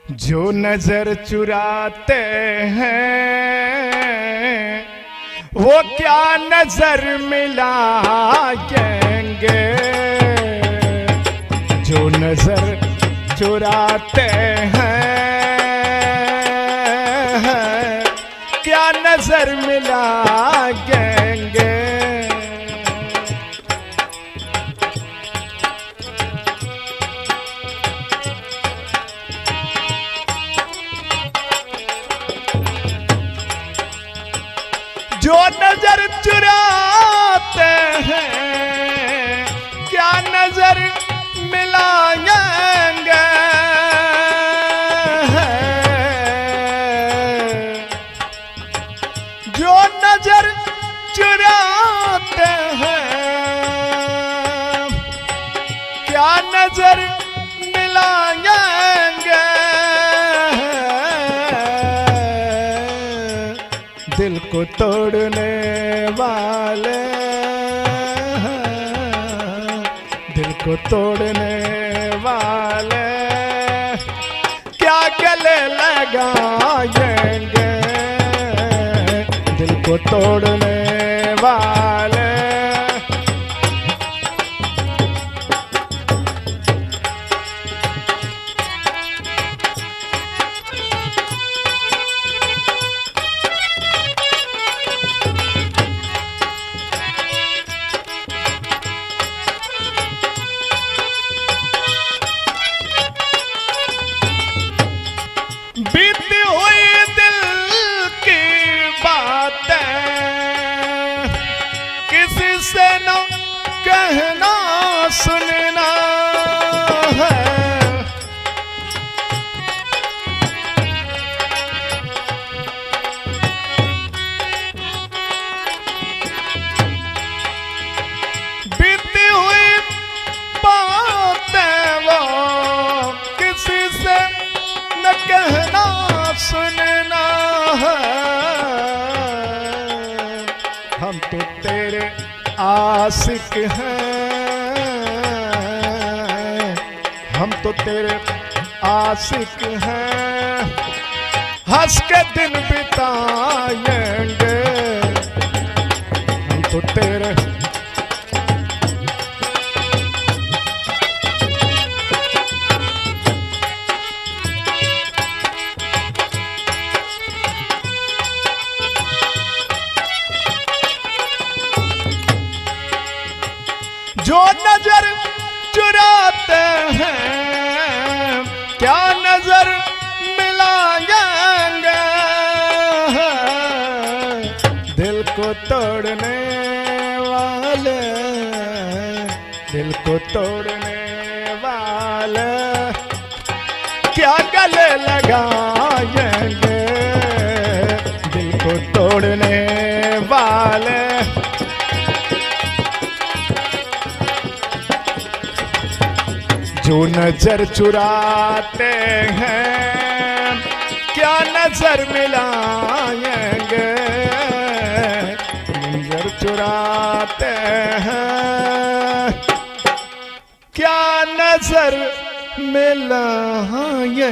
जो नजर चुराते हैं वो क्या नजर मिलाएंगे। जो नजर चुराते हैं क्या नजर मिलाएंगे। जो नजर चुराते हैं क्या नजर मिलाएंगे। जो नजर चुराते हैं क्या नजर मिलाएंगे। दिल को तोड़ने वाले दिल को तोड़ने वाले क्या गले लगाएंगे। दिल को तोड़ने वाले बीती हुई दिल की बातें किसी से न कहना सुनना है। बीती हुई बातें वो किसी से न कहना सुनना है। हम तो तेरे आशिक हैं हम तो तेरे आशिक हैं। हंस के दिन बिताएंगे हम तो तेरे जो नजर चुराते हैं क्या नजर मिलाएंगे। दिल को तोड़ने वाले दिल को तोड़ने वाले क्या गले लगाएंगे। दिल को तोड़ने वाले जो नजर चुराते हैं क्या नजर मिलाएंगे। नजर चुराते हैं क्या नजर मिलाएंगे।